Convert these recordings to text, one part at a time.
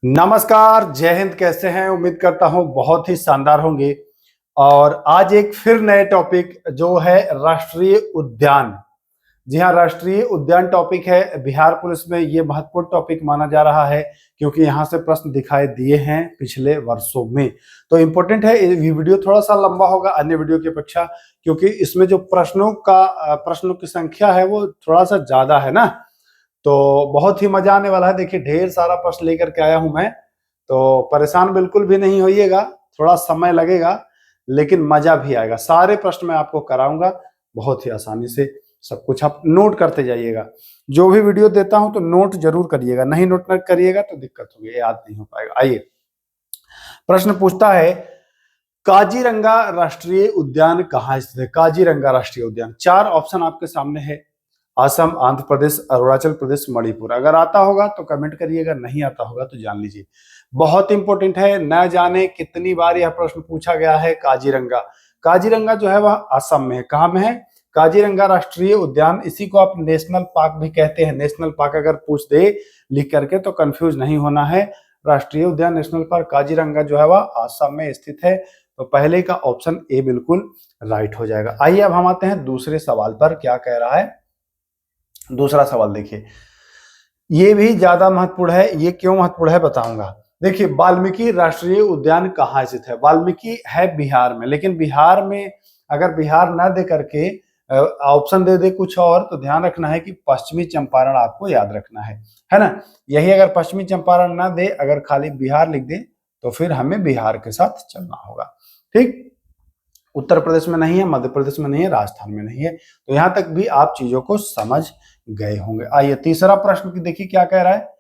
नमस्कार, जय हिंद। कैसे हैं? उम्मीद करता हूं बहुत ही शानदार होंगे। और आज एक फिर नए टॉपिक जो है राष्ट्रीय उद्यान। जी हाँ, राष्ट्रीय उद्यान टॉपिक है। बिहार पुलिस में ये महत्वपूर्ण टॉपिक माना जा रहा है क्योंकि यहाँ से प्रश्न दिखाई दिए हैं पिछले वर्षों में। तो इम्पोर्टेंट है। ये वीडियो थोड़ा सा लंबा होगा अन्य वीडियो की अपेक्षा, क्योंकि इसमें जो प्रश्नों की संख्या है वो थोड़ा सा ज्यादा है ना। तो बहुत ही मजा आने वाला है। देखिए, ढेर सारा प्रश्न लेकर के आया हूं मैं, तो परेशान बिल्कुल भी नहीं होइएगा। थोड़ा समय लगेगा लेकिन मजा भी आएगा। सारे प्रश्न मैं आपको कराऊंगा बहुत ही आसानी से। सब कुछ आप नोट करते जाइएगा। जो भी वीडियो देता हूं तो नोट जरूर करिएगा, नहीं नोट करिएगा तो दिक्कत होगी, याद नहीं हो पाएगा। आइए, प्रश्न पूछता है काजीरंगा राष्ट्रीय उद्यान कहाँ स्थित है? काजीरंगा राष्ट्रीय उद्यान, चार ऑप्शन आपके सामने है। असम, आंध्र प्रदेश, अरुणाचल प्रदेश, मणिपुर। अगर आता होगा तो कमेंट करिएगा, नहीं आता होगा तो जान लीजिए। बहुत इंपॉर्टेंट है, न जाने कितनी बार यह प्रश्न पूछा गया है। काजीरंगा, काजीरंगा जो है वह असम में है। कहाँ में है? काजीरंगा राष्ट्रीय उद्यान। इसी को आप नेशनल पार्क भी कहते हैं। नेशनल पार्क अगर पूछ दे लिख करके तो कंफ्यूज नहीं होना है। राष्ट्रीय उद्यान नेशनल पार्क काजीरंगा जो है वह असम में स्थित है। तो पहले का ऑप्शन ए बिल्कुल राइट हो जाएगा। आइए अब हम आते हैं दूसरे सवाल पर। क्या कह रहा है दूसरा सवाल? देखिए, ये भी ज्यादा महत्वपूर्ण है। ये क्यों महत्वपूर्ण है बताऊंगा। देखिए, वाल्मीकि राष्ट्रीय उद्यान कहाँ स्थित है? वाल्मीकि है बिहार में, लेकिन बिहार में अगर बिहार ना दे करके ऑप्शन दे दे कुछ और, तो ध्यान रखना है कि पश्चिमी चंपारण आपको याद रखना है ना। यही अगर पश्चिमी चंपारण ना दे, अगर खाली बिहार लिख दे, तो फिर हमें बिहार के साथ चलना होगा। ठीक, उत्तर प्रदेश में नहीं है, मध्य प्रदेश में नहीं है, राजस्थान में नहीं है। तो यहां तक भी आप चीजों को समझ गए होंगे। आइए तीसरा प्रश्न की देखिए क्या कह रहा है।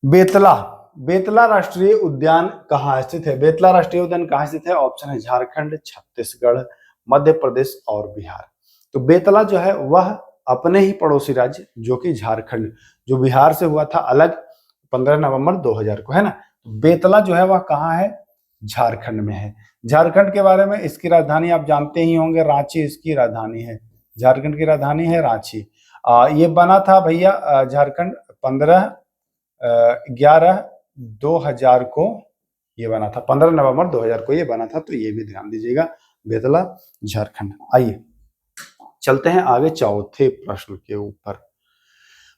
बेतला, बेतला राष्ट्रीय उद्यान कहाँ स्थित है? बेतला राष्ट्रीय उद्यान कहाँ स्थित है? ऑप्शन है झारखंड, छत्तीसगढ़, मध्य प्रदेश और बिहार। तो बेतला जो है वह अपने ही पड़ोसी राज्य जो कि झारखंड, जो बिहार से हुआ था अलग 15 नवंबर 2000 को, है ना। तो बेतला जो है वह कहाँ है? झारखंड में है। झारखंड के बारे में, इसकी राजधानी आप जानते ही होंगे, रांची इसकी राजधानी है। झारखंड की राजधानी है रांची। ये बना था भैया झारखंड 15/11/2000 को ये बना था। 15 नवंबर 2000 को ये बना था। तो ये भी ध्यान दीजिएगा, बेतला झारखंड। आइए चलते हैं आगे चौथे प्रश्न के ऊपर।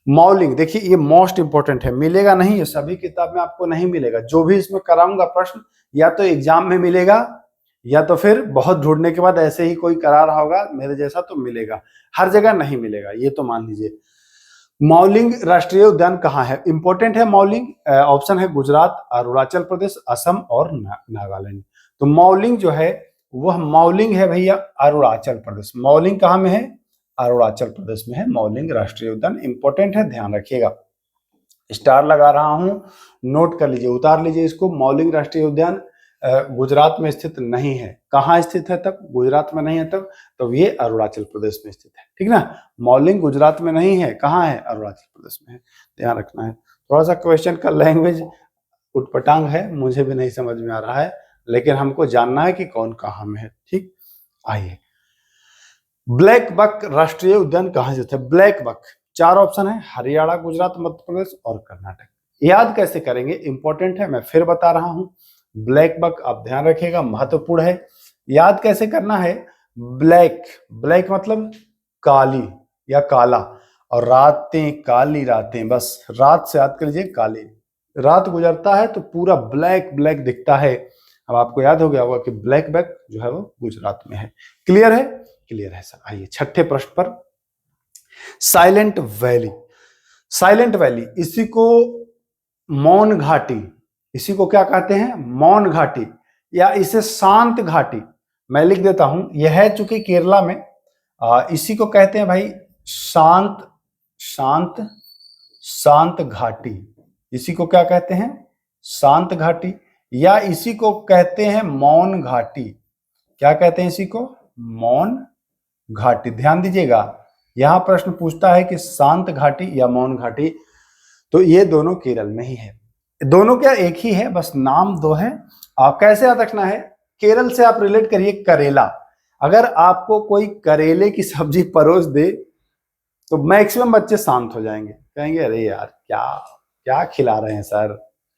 मॉलिंग, देखिए ये मोस्ट इंपोर्टेंट है। मिलेगा नहीं, ये सभी किताब में आपको नहीं मिलेगा। जो भी इसमें कराऊंगा प्रश्न, या तो एग्जाम में मिलेगा या तो फिर बहुत ढूंढने के बाद ऐसे ही कोई करा रहा होगा मेरे जैसा तो मिलेगा। हर जगह नहीं मिलेगा, ये तो मान लीजिए। मॉलिंग राष्ट्रीय उद्यान कहाँ है? इंपॉर्टेंट है मॉलिंग। ऑप्शन है गुजरात, अरुणाचल प्रदेश, असम और नागालैंड। तो मॉलिंग जो है वह मॉलिंग है भैया अरुणाचल प्रदेश। मॉलिंग कहाँ में है? अरुणाचल प्रदेश में है मॉलिंग राष्ट्रीय उद्यान। इंपॉर्टेंट है, ध्यान रखिएगा। स्टार लगा रहा हूं, नोट कर लीजिए, उतार लीजिए इसको। मॉलिंग राष्ट्रीय उद्यान गुजरात में स्थित नहीं है। कहाँ स्थित है तब? गुजरात में नहीं है तब, तो ये अरुणाचल प्रदेश में स्थित है। ठीक ना, मॉलिंग गुजरात में नहीं है। कहाँ है? अरुणाचल प्रदेश में है। ध्यान रखना है। थोड़ा सा क्वेश्चन का लैंग्वेज उटपटांग है, मुझे भी नहीं समझ में आ रहा है, लेकिन हमको जानना है कि कौन कहाँ में है। ठीक, आइए, ब्लैक बक राष्ट्रीय उद्यान कहाँ स्थित है? ब्लैक बक, चार ऑप्शन है, हरियाणा, गुजरात, मध्य प्रदेश और कर्नाटक। याद कैसे करेंगे? इंपॉर्टेंट है, मैं फिर बता रहा हूं। ब्लैक बक आप ध्यान रखिएगा, महत्वपूर्ण है। याद कैसे करना है? ब्लैक, ब्लैक मतलब काली या काला, और रातें, काली रातें, बस रात से याद कर लीजिए। काली रात गुजरता है तो पूरा ब्लैक ब्लैक दिखता है। अब आपको याद हो गया होगा कि ब्लैक बक जो है वो गुजरात में है। क्लियर है? क्लियर है सर। आइए छठे प्रश्न पर। साइलेंट वैली, साइलेंट वैली, इसी को मौन घाटी, इसी को क्या कहते हैं? मौन घाटी, या इसे शांत घाटी। मैं लिख देता हूं, यह है चूंकि केरला में, इसी को कहते हैं भाई शांत, शांत, शांत घाटी। इसी को क्या कहते हैं? शांत घाटी, या इसी को कहते हैं मौन घाटी। क्या कहते हैं इसी को? मौन घाटी। ध्यान दीजिएगा, यहां प्रश्न पूछता है कि शांत घाटी या मौन घाटी। तो ये दोनों केरल में ही है। दोनों क्या एक ही है, बस नाम दो है। आप कैसे याद रखना है? केरल से आप रिलेट करिए करेला। अगर आपको कोई करेले की सब्जी परोस दे तो मैक्सिमम बच्चे शांत हो जाएंगे, कहेंगे अरे यार क्या क्या खिला रहे हैं सर,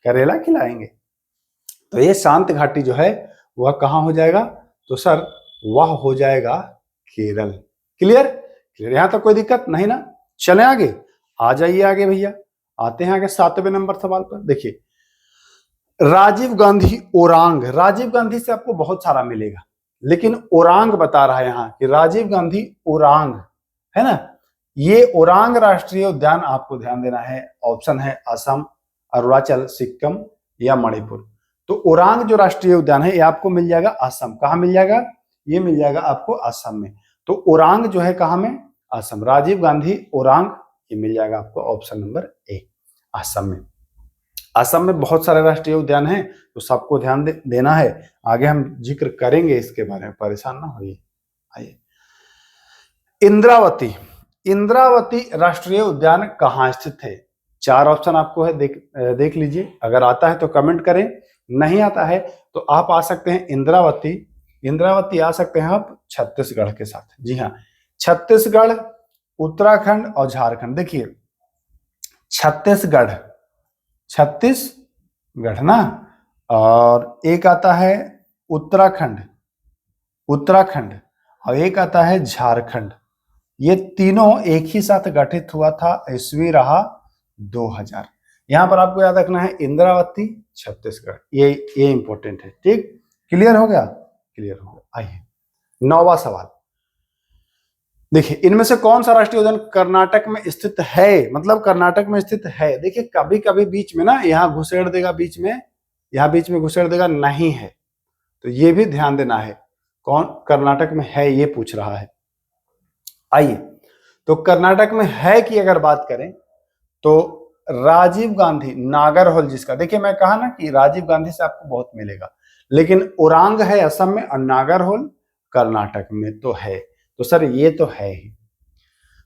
करेला खिलाएंगे। तो ये शांत घाटी जो है वह कहाँ हो जाएगा, तो सर वह हो जाएगा केरल। क्लियर क्लियर, यहां तक कोई दिक्कत नहीं ना। चले आगे, आ जाइए आगे भैया, आते हैं आगे 7वें नंबर सवाल पर। देखिए राजीव गांधी ओरांग, राजीव गांधी से आपको बहुत सारा मिलेगा, लेकिन ओरांग बता रहा है यहाँ कि राजीव गांधी ओरांग, है ना। ये ओरांग राष्ट्रीय उद्यान आपको ध्यान देना है, ऑप्शन है असम, अरुणाचल, सिक्किम या मणिपुर। तो ओरांग जो राष्ट्रीय उद्यान है ये आपको मिल जाएगा असम। कहाँ मिल जाएगा, ये मिल जाएगा आपको असम में। तो ओरांग जो है कहाँ में, असम। राजीव गांधी ओरांग ये मिल जाएगा आपको ऑप्शन नंबर ए, असम में। असम में बहुत सारे राष्ट्रीय उद्यान हैं, तो सबको ध्यान देना है। आगे हम जिक्र करेंगे इसके बारे में, परेशान ना होइए। आइए, इंद्रावती, इंद्रावती राष्ट्रीय उद्यान कहाँ स्थित है। 4 ऑप्शन आपको है, देख लीजिए। अगर आता है तो कमेंट करें, नहीं आता है तो आप आ सकते हैं इंद्रावती। इंद्रावती आ सकते हैं आप छत्तीसगढ़ के साथ। जी हाँ, छत्तीसगढ़, उत्तराखंड और झारखंड। देखिए छत्तीसगढ़, छत्तीसगढ़ ना, और एक आता है उत्तराखंड, उत्तराखंड, और एक आता है झारखंड। ये तीनों एक ही साथ गठित हुआ था, ईस्वी रहा 2000। यहां पर आपको याद रखना है इंद्रावती, छत्तीसगढ़, ये इंपॉर्टेंट है। ठीक, क्लियर हो गया, क्लियर हो गया। आइए 9वां सवाल। देखिए इनमें से कौन सा राष्ट्रीय उद्यान कर्नाटक में स्थित है, मतलब कर्नाटक में स्थित है। देखिए कभी कभी बीच में ना यहाँ घुसेड़ देगा, बीच में यहाँ बीच में घुसेड़ देगा, नहीं है, तो ये भी ध्यान देना है कौन कर्नाटक में है, ये पूछ रहा है। आइए, तो कर्नाटक में है कि अगर बात करें तो राजीव गांधी नागरहोल जिसका, देखिए मैं कहा ना कि राजीव गांधी से आपको बहुत मिलेगा, लेकिन ओरांग है असम में और नागरहोल कर्नाटक में तो है। तो सर ये तो है ही।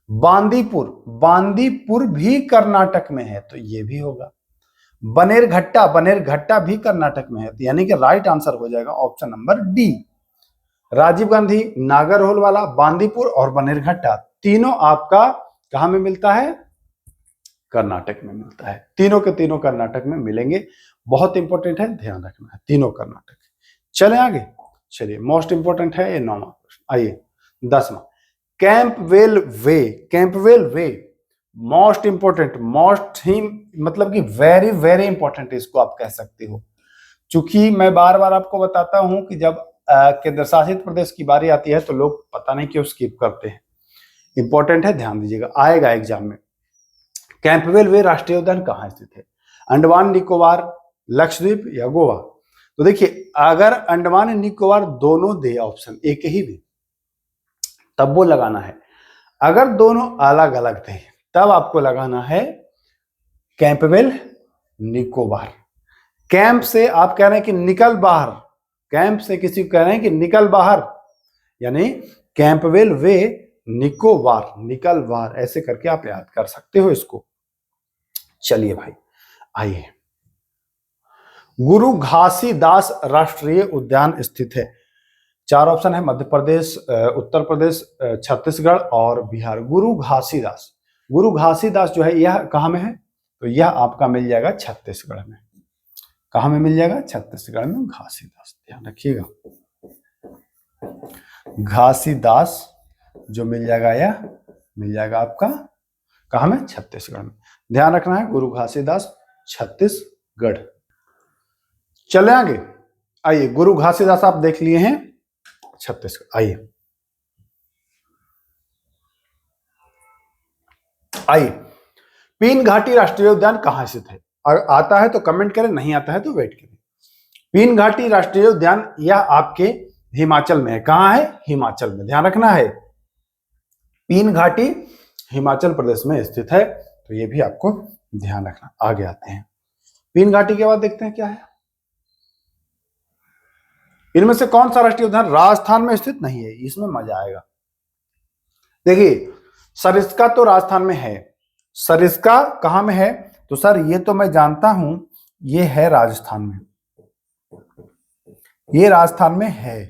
बांदीपुर, बांदीपुर भी कर्नाटक में है, तो ये भी होगा। बनेरघट्टा, बनेरघट्टा भी कर्नाटक में है, तो यानी कि राइट आंसर हो जाएगा option number D. Rajiv Gandhi, Nagarhole वाला, बांदीपुर और बनेरघट्टा तीनों आपका कहां में मिलता है, कर्नाटक में मिलता है। तीनों के तीनों कर्नाटक में मिलेंगे, बहुत इंपॉर्टेंट है, ध्यान रखना है, तीनों कर्नाटक। चले आगे, चलिए मोस्ट इंपॉर्टेंट है ये 9वां प्रश्न। आइए 10वां, कैंपवेल वे, कैंपवेल वे मोस्ट इंपॉर्टेंट, मोस्ट ही मतलब कि वेरी वेरी इंपॉर्टेंट इसको आप कह सकते हो। चूंकि मैं बार बार आपको बताता हूं कि जब केंद्र शासित प्रदेश की बारी आती है तो लोग पता नहीं क्यों स्किप करते हैं। इंपॉर्टेंट है, ध्यान दीजिएगा, आएगा एग्जाम में। कैंपवेल वे राष्ट्रीय उद्यान कहाँ स्थित है, अंडमान निकोबार, लक्षद्वीप या गोवा। तो देखिए अगर अंडमान निकोबार दोनों दे ऑप्शन, एक ही दे तब वो लगाना है। अगर दोनों अलग अलग थे तब आपको लगाना है कैंपवेल निकोबार। कैंप से आप कह रहे हैं कि निकल बाहर, कैंप से किसी को कह रहे हैं कि निकल बाहर, यानी कैंपवेल वे निकोबार, निकल बाहर, ऐसे करके आप याद कर सकते हो इसको। चलिए भाई आइए, गुरु घासीदास राष्ट्रीय उद्यान स्थित है। 4 ऑप्शन है, मध्य प्रदेश, उत्तर प्रदेश, छत्तीसगढ़ और बिहार। गुरु घासीदास, गुरु घासीदास जो है यह कहाँ में है, तो यह आपका मिल जाएगा छत्तीसगढ़ में। कहाँ में मिल जाएगा, छत्तीसगढ़ में घासीदास, ध्यान रखिएगा। घासीदास जो मिल जाएगा यह मिल जाएगा आपका कहाँ में, छत्तीसगढ़ में। ध्यान रखना है, गुरु घासीदास छत्तीसगढ़। चले आगे, आइए गुरु घासीदास आप देख लिए हैं छत्तीसगढ़। आइए आइए, पीन घाटी राष्ट्रीय उद्यान कहां स्थित है। अगर आता है तो कमेंट करें, नहीं आता है तो वेट करें। पीन घाटी राष्ट्रीय उद्यान यह आपके हिमाचल में है। कहां है, हिमाचल में, ध्यान रखना है। पीन घाटी हिमाचल प्रदेश में स्थित है, तो यह भी आपको ध्यान रखना। आगे आते हैं, पीन घाटी के बाद देखते हैं क्या है। इनमें से कौन सा राष्ट्रीय उद्यान राजस्थान में स्थित नहीं है, इसमें मजा आएगा। देखिए सरिस्का तो राजस्थान में है, सरिस्का कहां में है, तो सर ये तो मैं जानता हूं, ये है राजस्थान में, ये राजस्थान में है।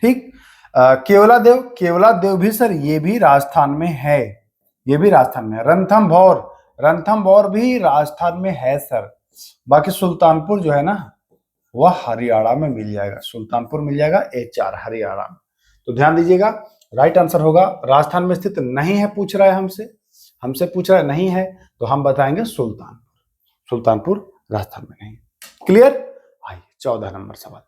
ठीक, केवलादेव, केवलादेव भी सर ये भी राजस्थान में है, ये भी राजस्थान में है। रणथंभौर, रणथंभौर भी राजस्थान में है सर, बाकी सुल्तानपुर जो है ना वह हरियाणा में मिल जाएगा, सुल्तानपुर मिल जाएगा HR हरियाणा में। तो ध्यान दीजिएगा, राइट आंसर होगा राजस्थान में स्थित नहीं है, पूछ रहा है हमसे पूछ रहा है नहीं है, तो हम बताएंगे सुल्तानपुर राजस्थान में नहीं। क्लियर? आइए 14 नंबर सवाल,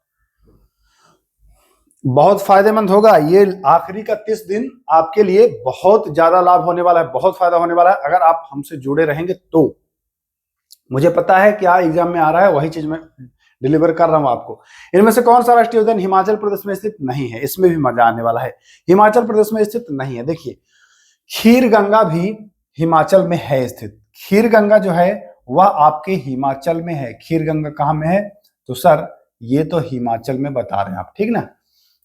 बहुत फायदेमंद होगा ये। आखिरी का 30 दिन आपके लिए बहुत ज्यादा लाभ होने वाला है, बहुत फायदा होने वाला है अगर आप हमसे जुड़े रहेंगे तो। मुझे पता है क्या एग्जाम में आ रहा है, वही चीज मैं डिलीवर कर रहा हूं आपको। इनमें से कौन सा राष्ट्रीय उद्यान हिमाचल प्रदेश में स्थित नहीं है? इसमें भी मजा आने वाला है। हिमाचल प्रदेश में स्थित नहीं है, देखिए खीर गंगा भी हिमाचल में है स्थित। खीर गंगा जो है वह आपके हिमाचल में है। खीर गंगा कहां में है? तो सर ये तो हिमाचल में बता रहे हैं आप, ठीक ना।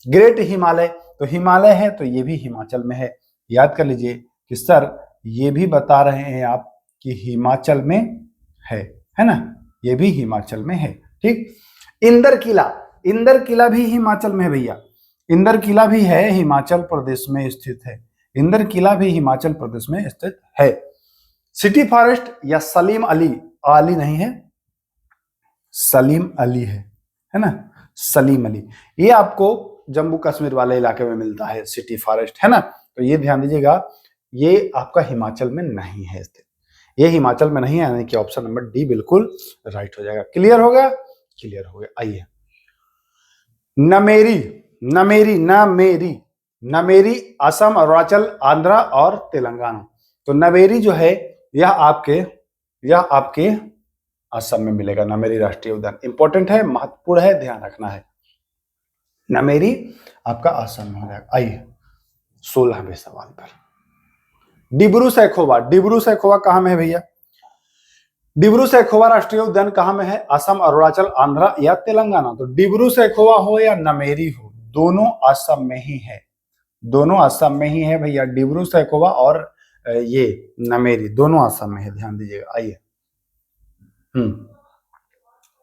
ग्रेट हिमालय, तो हिमालय है तो ये भी हिमाचल में है। याद कर लीजिए कि सर ये भी बता रहे हैं आप कि हिमाचल में है ना, ये भी हिमाचल में है, ठीक। इंदर किला भी हिमाचल में है भैया, इंदर किला भी है, हिमाचल प्रदेश में स्थित है। इंदर किला भी हिमाचल प्रदेश में स्थित है। सिटी फॉरेस्ट या सलीम अली, अली नहीं है, सलीम अली है ना, सलीम अली, ये आपको जम्मू कश्मीर वाले इलाके में मिलता है सिटी फॉरेस्ट, है ना। तो ये ध्यान दीजिएगा, ये आपका हिमाचल में नहीं है स्थित, ये हिमाचल में नहीं है, यानी कि ऑप्शन नंबर डी बिल्कुल राइट हो जाएगा। क्लियर हो गया? क्लियर हो गया। आइए नमेरी असम, अरुणाचल, आंध्रा और तेलंगाना। तो नमेरी जो है यह आपके असम में मिलेगा। नमेरी राष्ट्रीय उद्यान इंपॉर्टेंट है, महत्वपूर्ण है, ध्यान रखना है। नमेरी आपका असम में हो जाएगा। आइए 16वें सवाल पर, डिब्रू सैखोवा कहां में है भैया? डिब्रू सैखोवा राष्ट्रीय उद्यान कहां में है? असम, अरुणाचल, आंध्रा या तेलंगाना। तो डिब्रू सैखोवा हो या नमेरी हो, दोनों असम में ही है, दोनों असम में ही है भैया। डिब्रू सैखोवा और ये नमेरी दोनों असम में है, ध्यान दीजिएगा। आइए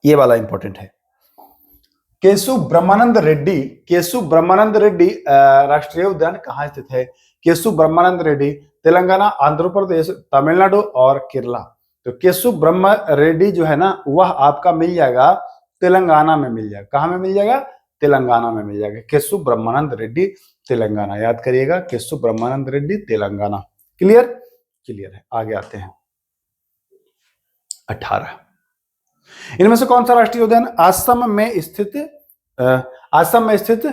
ये वाला इंपॉर्टेंट है। केशु ब्रह्मानंद रेड्डी राष्ट्रीय उद्यान कहां स्थित है? केशु ब्रह्मानंद रेड्डी तेलंगाना, आंध्र प्रदेश, तमिलनाडु और केरला। तो केशु ब्रह्म रेड्डी जो है ना वह आपका मिल जाएगा तेलंगाना में मिल जाएगा। कहां में मिल जाएगा? तेलंगाना में मिल जाएगा। केशु ब्रह्मानंद रेड्डी तेलंगाना, याद करिएगा, केशु ब्रह्मानंद रेड्डी तेलंगाना। क्लियर? क्लियर है। आगे आते हैं 18, इनमें से कौन सा राष्ट्रीय उद्यान असम में स्थित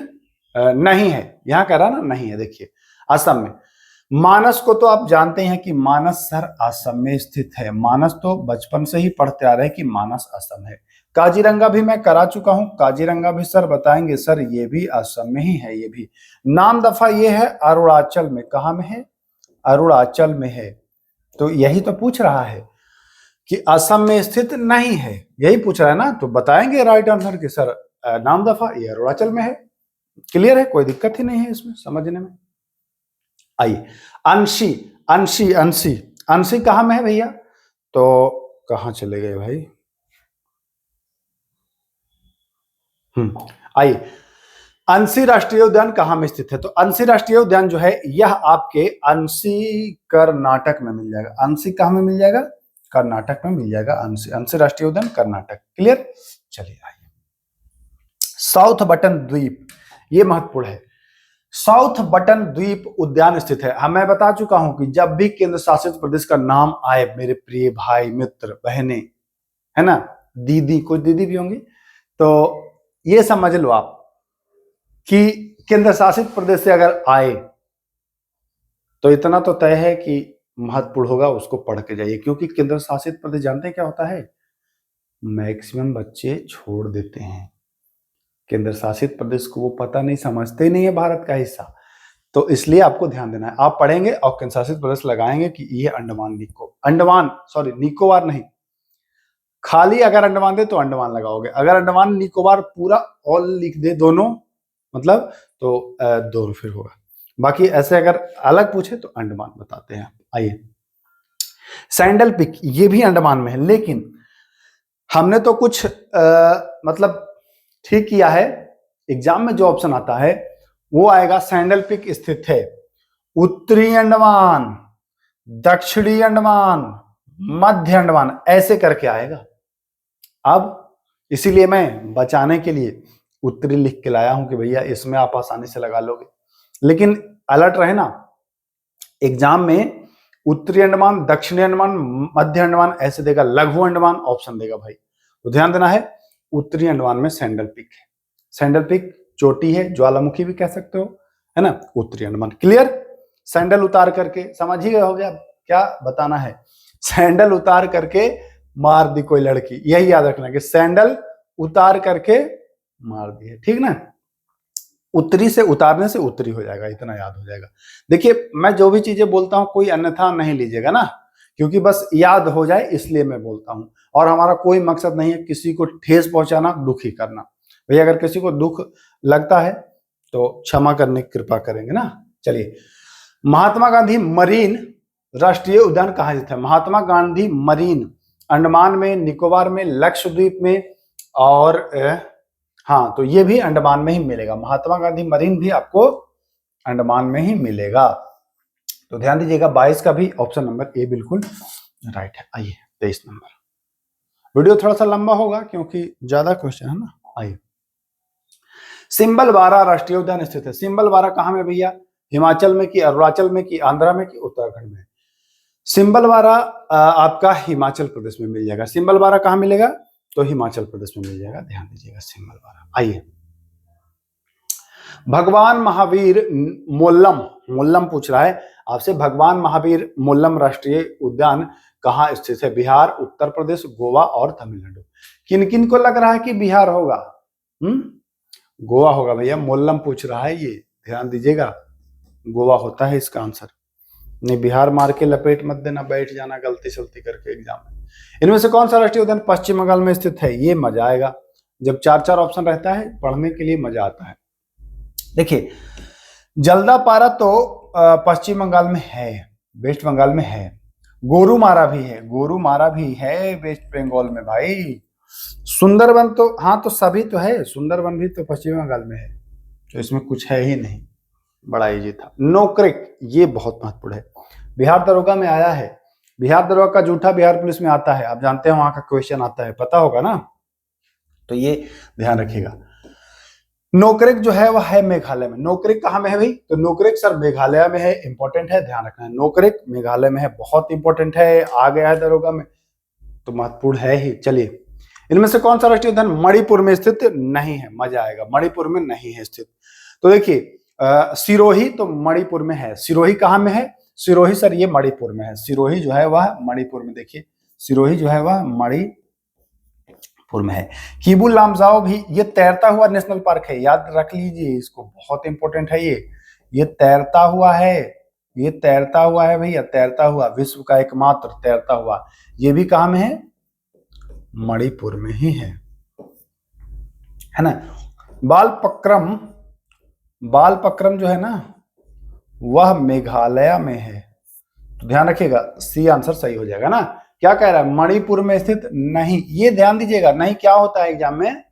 नहीं है? यहां कह रहा ना नहीं है, देखिए असम में। मानस को तो आप जानते हैं कि मानस सर असम में स्थित है, मानस तो बचपन से ही पढ़ते आ रहे हैं कि मानस असम है। काजीरंगा भी मैं करा चुका हूं, काजीरंगा भी सर बताएंगे सर ये भी असम में ही है। ये भी नामदफा ये है अरुणाचल में। कहां में है? अरुणाचल में है। तो यही तो पूछ रहा है कि असम में स्थित नहीं है, यही पूछ रहा है ना, तो बताएंगे राइट आंसर कि सर नामदफा ये अरुणाचल में है। क्लियर है? कोई दिक्कत ही नहीं है इसमें समझने में। आइए अंशी कहां में है भैया? तो कहां चले गए भाई? आइए अंशी राष्ट्रीय उद्यान कहां में स्थित है? तो अंशी राष्ट्रीय उद्यान जो है यह आपके अंशी कर्नाटक में मिल जाएगा। अंशी कहां में मिल जाएगा? कर्नाटक में मिल जाएगा। अंशी राष्ट्रीय उद्यान कर्नाटक। क्लियर? चलिए आइए साउथ बटन द्वीप, ये महत्वपूर्ण है। साउथ बटन द्वीप उद्यान स्थित है। मैं बता चुका हूं कि जब भी केंद्र शासित प्रदेश का नाम आए मेरे प्रिय भाई मित्र बहने, है ना, दीदी, कुछ दीदी भी होंगी, तो ये समझ लो आप कि केंद्र शासित प्रदेश से अगर आए तो इतना तो तय है कि महत्वपूर्ण होगा, उसको पढ़ के जाइए। क्योंकि केंद्र शासित प्रदेश जानते हैं क्या होता है? मैक्सिमम बच्चे छोड़ देते हैं केंद्र शासित प्रदेश को, वो पता नहीं, समझते ही नहीं है भारत का हिस्सा। तो इसलिए आपको ध्यान देना है, आप पढ़ेंगे और केंद्र शासित प्रदेश लगाएंगे कि ये निकोबार नहीं, खाली अगर अंडमान दे तो अंडमान लगाओगे, अगर अंडमान निकोबार पूरा ऑल लिख दे दोनों, मतलब तो दोनों फिर होगा। बाकी ऐसे अगर अलग पूछे तो अंडमान बताते हैं। आइए सैंडल पिक, ये भी अंडमान में है, लेकिन हमने तो कुछ मतलब ठीक किया है। एग्जाम में जो ऑप्शन आता है वो आएगा सैंडल पिक स्थित है उत्तरी अंडमान, दक्षिणी अंडमान, मध्य अंडमान, ऐसे करके आएगा। अब इसीलिए मैं बचाने के लिए उत्तरी लिख के लाया हूं कि भैया इसमें आप आसानी से लगा लोगे, लेकिन अलर्ट रहे ना, एग्जाम में उत्तरी अंडमान, दक्षिणी अंडमान, मध्य अंडमान ऐसे देगा, लघु अंडमान ऑप्शन देगा भाई, तो ध्यान देना है। उत्तरी अंडमान में सैंडल पीक है, सैंडल पीक चोटी है, ज्वालामुखी भी कह सकते हो, है ना, उत्तरी अंडमान। क्लियर? सैंडल उतार करके, समझ ही गए हो गया क्या बताना है, सैंडल उतार करके मार दी कोई लड़की, यही याद रखना कि सैंडल उतार करके मार दी है, ठीक ना। उत्तरी से उतारने से उत्तरी हो जाएगा, इतना याद हो जाएगा। देखिए मैं जो भी चीजें बोलता हूं कोई अन्यथा नहीं लीजिएगा ना, क्योंकि बस याद हो जाए इसलिए मैं बोलता हूं, और हमारा कोई मकसद नहीं है किसी को ठेस पहुंचाना, दुखी करना। भैया अगर किसी को दुख लगता है तो क्षमा करने की कृपा करेंगे ना। चलिए, महात्मा गांधी मरीन राष्ट्रीय उद्यान कहाँ स्थित है? महात्मा गांधी मरीन अंडमान में, निकोबार में, लक्षद्वीप में, और हाँ तो ये भी अंडमान में ही मिलेगा। महात्मा गांधी मरीन भी आपको अंडमान में ही मिलेगा, तो ध्यान दीजिएगा 22 का भी ऑप्शन नंबर ए बिल्कुल राइट है। आइए 23 नंबर। वीडियो थोड़ा सा लंबा होगा क्योंकि ज्यादा क्वेश्चन है ना। आइए, सिंबलवारा राष्ट्रीय उद्यान स्थित है। सिंबलवारा कहाँ में भैया? हिमाचल में कि अरुणाचल में कि आंध्रा में कि उत्तराखंड में? सिंबलवारा आपका हिमाचल प्रदेश में मिल जाएगा। सिंबलवारा कहाँ मिलेगा? तो हिमाचल प्रदेश में मिल जाएगा, ध्यान दीजिएगा सिंबलवारा। आइए, भगवान महावीर मोल्लम, मोल्लम पूछ रहा है आपसे, भगवान महावीर मोल्लम राष्ट्रीय उद्यान कहाँ स्थित है? बिहार, उत्तर प्रदेश, गोवा और तमिलनाडु। किन किन को लग रहा है कि बिहार होगा? गोवा होगा भैया, मोल्लम पूछ रहा है ये, ध्यान दीजिएगा गोवा होता है इसका आंसर। नहीं बिहार मार के लपेट मत देना, बैठ जाना गलती सलती करके एग्जाम में। इनमें से कौन सा राष्ट्रीय उद्यान पश्चिम बंगाल में स्थित है? ये मजा आएगा जब 4-4 ऑप्शन रहता है, पढ़ने के लिए मजा आता है। देखिए, जल्दापारा तो पश्चिम बंगाल में है, वेस्ट बंगाल में है। गोरुमारा भी है, गोरुमारा भी है वेस्ट बंगाल में भाई। सुंदरबन तो हाँ, तो सभी तो है, सुंदरबन भी तो पश्चिम बंगाल में है, तो इसमें कुछ है ही नहीं, बड़ा इजी था। नोक्रेक, ये बहुत महत्वपूर्ण है, बिहार दरोगा में आया है। बिहार दरोगा का जूठा बिहार पुलिस में आता है, आप जानते हैं वहां का क्वेश्चन आता है, पता होगा ना, तो ये ध्यान रखिएगा। नोक्रेक जो है वह है मेघालय में। नोक्रेक कहाँ में है भाई? तो नोक्रेक सर मेघालय में है, इंपॉर्टेंट है, ध्यान रखना है। नोक्रेक मेघालय में है, बहुत इंपॉर्टेंट है, आ गया है दरोगा में तो महत्वपूर्ण है ही। चलिए, इनमें से कौन सा राष्ट्रीय उद्यान मणिपुर में स्थित नहीं है? मजा आएगा, मणिपुर में नहीं है स्थित। तो देखिए सिरोही तो मणिपुर में है। सिरोही कहाँ में है? सिरोही सर ये मणिपुर में है, सिरोही जो है वह मणिपुर में, देखिए सिरोही जो है वह मणिपुर में है। किबू लामजाओ भी ये तैरता हुआ नेशनल पार्क है, याद रख लीजिए इसको, बहुत इंपॉर्टेंट है ये तैरता हुआ है, ये तैरता हुआ है भैया, तैरता हुआ, विश्व का एकमात्र तैरता हुआ। ये भी कहाँ में है? मणिपुर में ही है ना। बालपक्रम जो है ना वह मेघालय में है, तो ध्यान रखिएगा सी आंसर सही हो जाएगा ना। क्या कह रहा है? मणिपुर में स्थित नहीं, ये ध्यान दीजिएगा, नहीं क्या होता है एग्जाम में,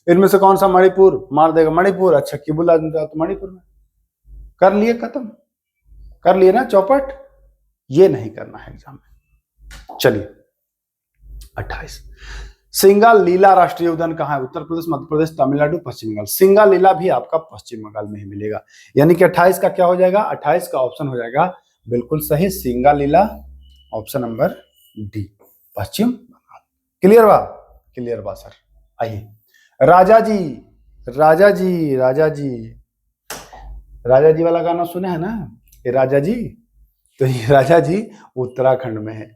इनमें से कौन सा मणिपुर मार देगा? मणिपुर, अच्छा किबुला तो मणिपुर में, कर लिए, खत्म कर लिए ना चौपट, ये नहीं करना है एग्जाम में। चलिए 28, सिंगालीला राष्ट्रीय उद्यान कहाँ है? उत्तर प्रदेश, मध्य प्रदेश, तमिलनाडु, पश्चिम बंगाल। सिंगालीला भी आपका पश्चिम बंगाल में ही मिलेगा, यानी कि 28 का क्या हो जाएगा? 28 का ऑप्शन हो जाएगा बिल्कुल सही, सिंगालीला ऑप्शन नंबर डी, पश्चिम बंगाल। क्लियर बा? क्लियर बा सर। आइए, राजा जी, राजा जी, राजा जी, राजा जी वाला गाना सुने हैं ना, ये राजा जी, तो ये राजा जी उत्तराखंड में है,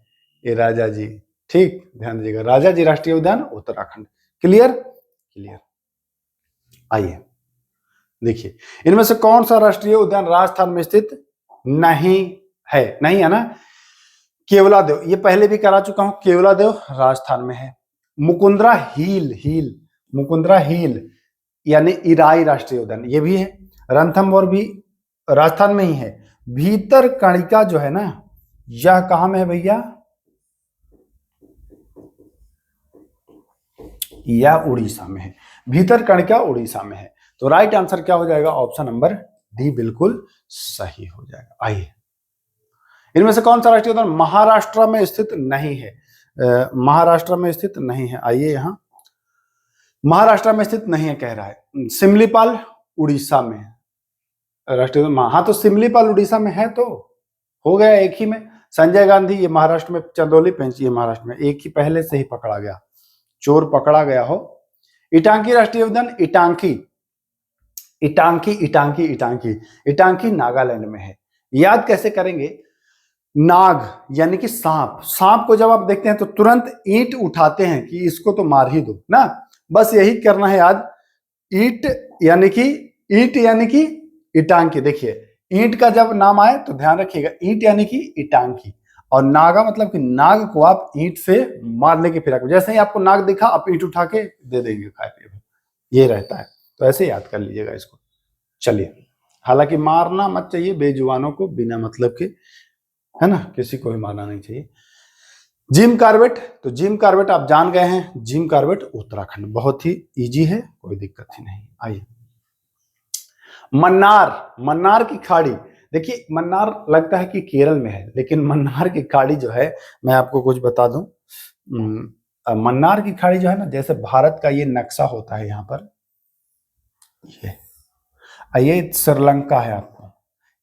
ये राजा जी, ठीक, ध्यान दीजिएगा, राजा जी राष्ट्रीय उद्यान उत्तराखंड। क्लियर? क्लियर। आइए देखिए, इनमें से कौन सा राष्ट्रीय उद्यान राजस्थान में स्थित नहीं है? नहीं है ना, केवलादेव, ये पहले भी करा चुका हूं, केवलादेव राजस्थान में है। मुकुंदरा हिल, मुकुंदरा हिल यानी इराई राष्ट्रीय उद्यान ये भी है। रणथंभौर भी राजस्थान में ही है। भीतर कणिका जो है ना, यह कहां में है भैया? या उड़ीसा में है, भीतर कणिका उड़ीसा में है, तो राइट आंसर क्या हो जाएगा? ऑप्शन नंबर डी बिल्कुल सही हो जाएगा। आइए, इनमें से कौन सा राष्ट्रीय उद्यान महाराष्ट्र में स्थित नहीं है? महाराष्ट्र में स्थित नहीं है। आइए यहाँ, महाराष्ट्र में स्थित नहीं है कह रहा है। सिमलीपाल उड़ीसा में है राष्ट्रीय, हाँ तो सिमलीपाल उड़ीसा में है तो हो गया एक ही में। संजय गांधी ये महाराष्ट्र में, चंदौली पेंच ये महाराष्ट्र में, एक ही पहले से ही पकड़ा गया, चोर पकड़ा गया हो। इटांकी राष्ट्रीय उद्यान, इटांकी इटांकी इटांकी इटांकी इटांकी नागालैंड में है। याद कैसे करेंगे? नाग यानी कि सांप, सांप को जब आप देखते हैं तो तुरंत ईंट उठाते हैं कि इसको तो मार ही दो ना, बस यही करना है याद। ईंट यानी कि इटांकी। देखिए ईंट का जब नाम आए तो ध्यान रखिएगा, ईंट यानी कि इटांकी, और नागा मतलब कि नाग को आप ईंट से मारने के फिराक में, जैसे ही आपको नाग दिखा आप ईंट उठा के दे देंगे खाए पिए, ये रहता है। तो ऐसे याद कर लीजिएगा इसको। चलिए, हालांकि मारना मत चाहिए बेजुबानों को बिना मतलब के, है ना, किसी को भी मारना नहीं चाहिए। जिम कार्बेट, तो जिम कार्बेट आप जान गए हैं, जिम कार्बेट उत्तराखंड, बहुत ही इजी है, कोई दिक्कत ही नहीं। आइए, मन्नार, मन्नार की खाड़ी। देखिए मन्नार लगता है कि केरल में है, लेकिन मन्नार की खाड़ी जो है, मैं आपको कुछ बता दूं, मन्नार की खाड़ी जो है ना, जैसे भारत का ये नक्शा होता है यहाँ पर, ये श्रीलंका है, आपको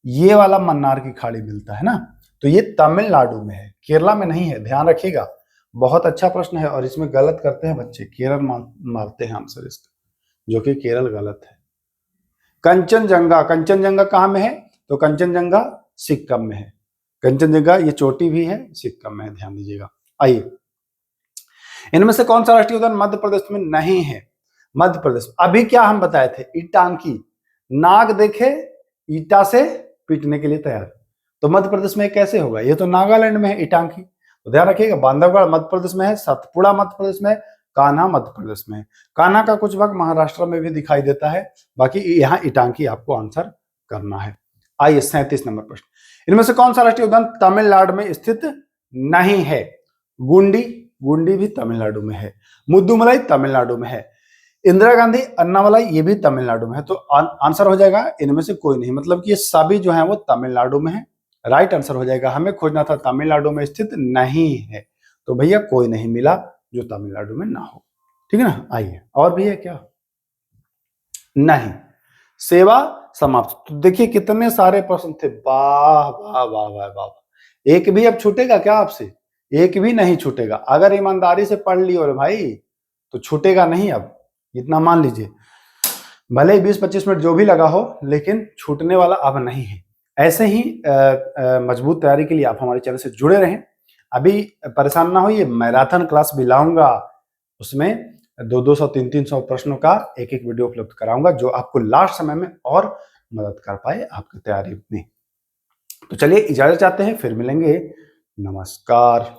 ये वाला मन्नार की खाड़ी मिलता है ना, तो ये तमिलनाडु में है, केरला में नहीं है, ध्यान रखिएगा। बहुत अच्छा प्रश्न है और इसमें गलत करते हैं बच्चे, केरल मारते हैं आंसर इसका, जो कि केरल गलत है। कंचनजंगा, कंचनजंगा कहाँ में है? तो कंचनजंगा सिक्किम में है। कंचनजंगा ये चोटी भी है, सिक्किम में है, ध्यान दीजिएगा। आइए, इनमें से कौन सा राष्ट्रीय उद्यान मध्य प्रदेश में नहीं है? मध्य प्रदेश, अभी क्या हम बताए थे, इटांकी, नाग देखे ईटा से पीटने के लिए तैयार, तो मध्य प्रदेश में कैसे होगा? ये तो नागालैंड में है इटांकी, तो ध्यान रखिएगा। बांधवगढ़ मध्य प्रदेश में है, सतपुड़ा मध्य प्रदेश में है, कान्हा मध्य प्रदेश में है। कान्हा का कुछ भाग महाराष्ट्र में भी दिखाई देता है, बाकी यहाँ इटांकी आपको आंसर करना है। आइए 37 नंबर प्रश्न, इनमें से कौन सा राष्ट्रीय उद्यान तमिलनाडु में स्थित नहीं है? गुंडी, गुंडी भी तमिलनाडु में है। मुद्दुमलाई तमिलनाडु में है। इंदिरा गांधी अन्नामलाई ये भी तमिलनाडु में है। तो आंसर हो जाएगा इनमें से कोई नहीं, मतलब कि ये सभी जो है वो तमिलनाडु में है। राइट आंसर हो जाएगा, हमें खोजना था तमिलनाडु में स्थित नहीं है, तो भैया कोई नहीं मिला जो तमिलनाडु में ना हो, ठीक है ना। आइए, और भी है क्या? नहीं। सेवा समाप्त, तो देखिए कितने सारे प्रश्न थे, वाह वाह वाह वाह वाह। एक भी अब छूटेगा क्या आपसे? एक भी नहीं छूटेगा, अगर ईमानदारी से पढ़ लियो रे भाई तो छूटेगा नहीं। अब इतना मान लीजिए, भले ही 20-25 मिनट जो भी लगा हो, लेकिन छूटने वाला अब नहीं है। ऐसे ही मजबूत तैयारी के लिए आप हमारे चैनल से जुड़े रहें। अभी परेशान ना होइए, मैराथन क्लास भी लाऊंगा, उसमें 200-200 300-300 प्रश्नों का एक एक वीडियो उपलब्ध कराऊंगा, जो आपको लास्ट समय में और मदद कर पाए आपकी तैयारी में। तो चलिए इजाजत चाहते हैं, फिर मिलेंगे, नमस्कार।